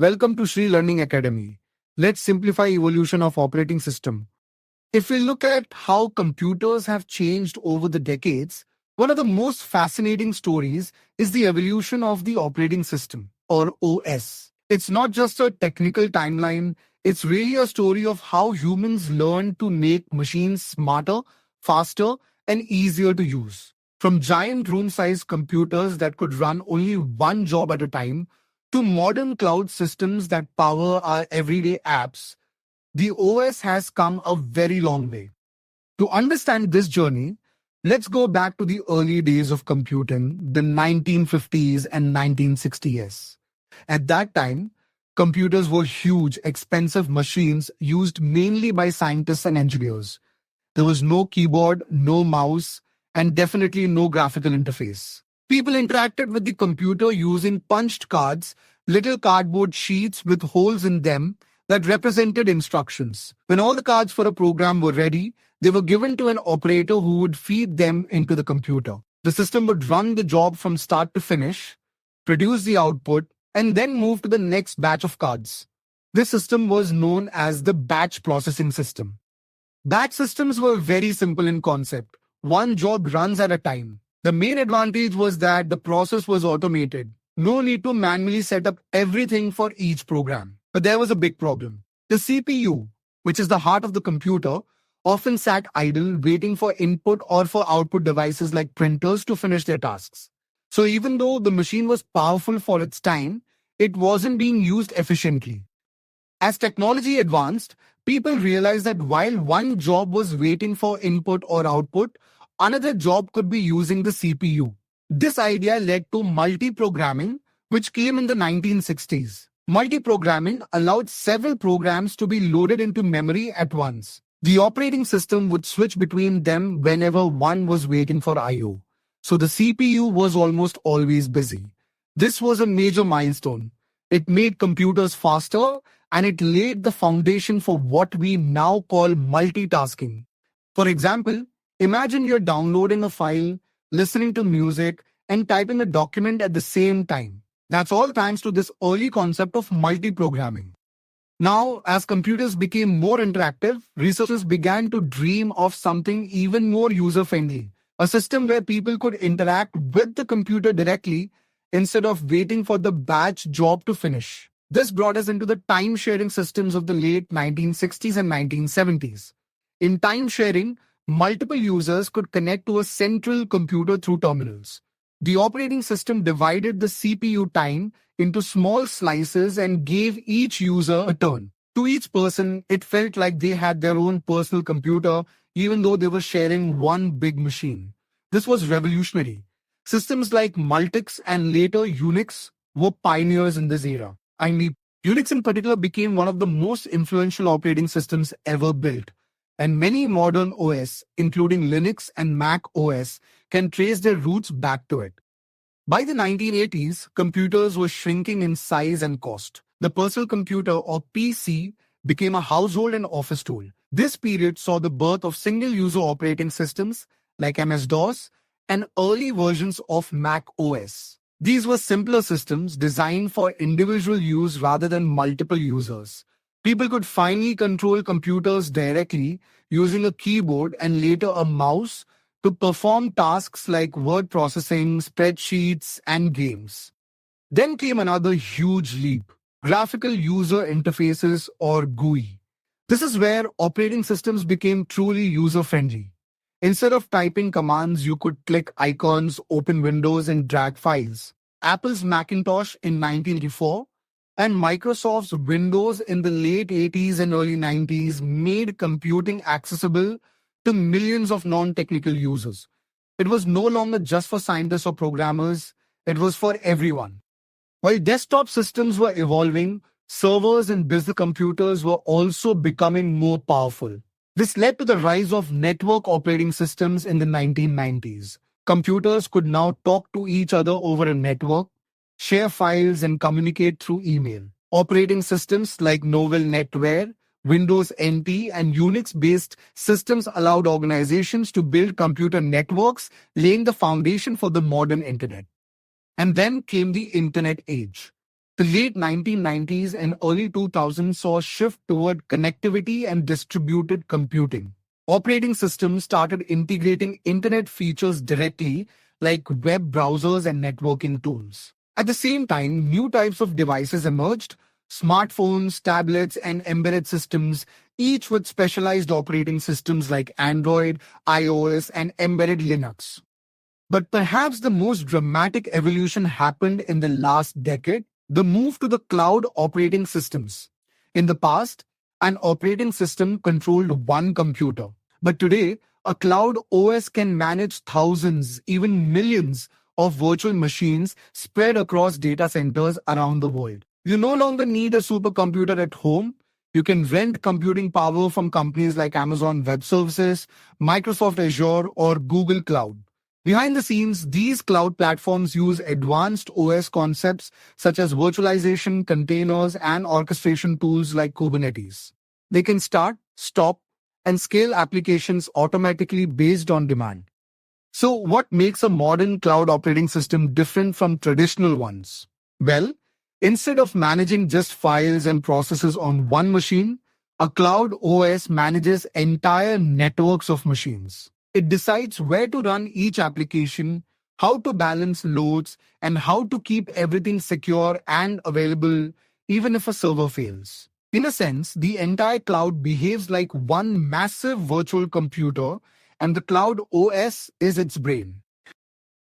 Welcome to Sri Learning Academy. Let's simplify evolution of operating system. If we look at how computers have changed over the decades, one of the most fascinating stories is the evolution of the operating system, or OS. It's not just a technical timeline, it's really a story of how humans learned to make machines smarter, faster, and easier to use. From giant room-sized computers that could run only one job at a time, to modern cloud systems that power our everyday apps, the OS has come a very long way. To understand this journey, let's go back to the early days of computing, the 1950s and 1960s. At that time, computers were huge, expensive machines used mainly by scientists and engineers. There was no keyboard, no mouse, and definitely no graphical interface. People interacted with the computer using punched cards, little cardboard sheets with holes in them that represented instructions. When all the cards for a program were ready, they were given to an operator who would feed them into the computer. The system would run the job from start to finish, produce the output, and then move to the next batch of cards. This system was known as the batch processing system. Batch systems were very simple in concept. One job runs at a time. The main advantage was that the process was automated. No need to manually set up everything for each program. But there was a big problem. The CPU, which is the heart of the computer, often sat idle waiting for input or for output devices like printers to finish their tasks. So even though the machine was powerful for its time, it wasn't being used efficiently. As technology advanced, people realized that while one job was waiting for input or output, another job could be using the CPU. This idea led to multiprogramming, which came in the 1960s. Multiprogramming allowed several programs to be loaded into memory at once. The operating system would switch between them whenever one was waiting for I/O. So the CPU was almost always busy. This was a major milestone. It made computers faster and it laid the foundation for what we now call multitasking. For example, imagine you're downloading a file, listening to music, and typing a document at the same time. That's all thanks to this early concept of multiprogramming. Now, as computers became more interactive, researchers began to dream of something even more user-friendly, a system where people could interact with the computer directly instead of waiting for the batch job to finish. This brought us into the time-sharing systems of the late 1960s and 1970s. In time-sharing, multiple users could connect to a central computer through terminals. The operating system divided the CPU time into small slices and gave each user a turn. To each person, it felt like they had their own personal computer, even though they were sharing one big machine. This was revolutionary. Systems like Multics and later Unix were pioneers in this era. Unix in particular became one of the most influential operating systems ever built. And many modern OS, including Linux and Mac OS, can trace their roots back to it. By the 1980s, computers were shrinking in size and cost. The personal computer, or PC, became a household and office tool. This period saw the birth of single-user operating systems like MS-DOS and early versions of Mac OS. These were simpler systems designed for individual use rather than multiple users. People could finally control computers directly using a keyboard and later a mouse to perform tasks like word processing, spreadsheets, and games. Then came another huge leap: Graphical User Interfaces, or GUI. This is where operating systems became truly user-friendly. Instead of typing commands, you could click icons, open windows, and drag files. Apple's Macintosh in 1984 and Microsoft's Windows in the late 80s and early 90s made computing accessible to millions of non-technical users. It was no longer just for scientists or programmers, it was for everyone. While desktop systems were evolving, servers and business computers were also becoming more powerful. This led to the rise of network operating systems in the 1990s. Computers could now talk to each other over a network, share files, and communicate through email. Operating systems like Novel NetWare, Windows NT, and UNIX-based systems allowed organizations to build computer networks, laying the foundation for the modern internet. And then came the internet age. The late 1990s and early 2000s saw a shift toward connectivity and distributed computing. Operating systems started integrating internet features directly, like web browsers and networking tools. At the same time, new types of devices emerged: smartphones, tablets, and embedded systems, each with specialized operating systems like Android, iOS, and embedded Linux. But perhaps the most dramatic evolution happened in the last decade: the move to the cloud operating systems. In the past, an operating system controlled one computer. But today, a cloud OS can manage thousands, even millions of virtual machines spread across data centers around the world. You no longer need a supercomputer at home. You can rent computing power from companies like Amazon Web Services, Microsoft Azure, or Google Cloud. Behind the scenes, these cloud platforms use advanced OS concepts such as virtualization, containers, and orchestration tools like Kubernetes. They can start, stop, and scale applications automatically based on demand. So, what makes a modern cloud operating system different from traditional ones? Well, instead of managing just files and processes on one machine, a cloud OS manages entire networks of machines. It decides where to run each application, how to balance loads, and how to keep everything secure and available even if a server fails. In a sense, the entire cloud behaves like one massive virtual computer, and the cloud OS is its brain.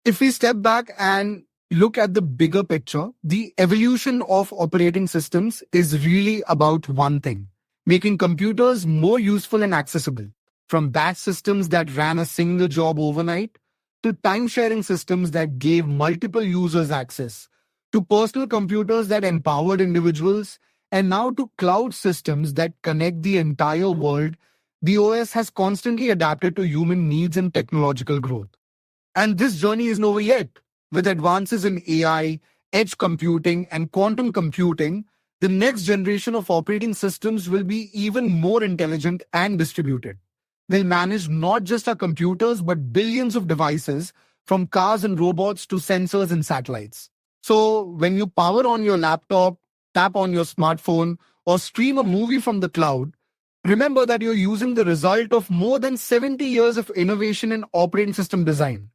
If we step back and look at the bigger picture, the evolution of operating systems is really about one thing: making computers more useful and accessible. From batch systems that ran a single job overnight, to time-sharing systems that gave multiple users access, to personal computers that empowered individuals, and now to cloud systems that connect the entire world, the OS has constantly adapted to human needs and technological growth. And this journey isn't over yet. With advances in AI, edge computing, and quantum computing, the next generation of operating systems will be even more intelligent and distributed. They'll manage not just our computers, but billions of devices, from cars and robots to sensors and satellites. So when you power on your laptop, tap on your smartphone, or stream a movie from the cloud, remember that you're using the result of more than 70 years of innovation in operating system design.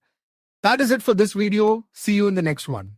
That is it for this video. See you in the next one.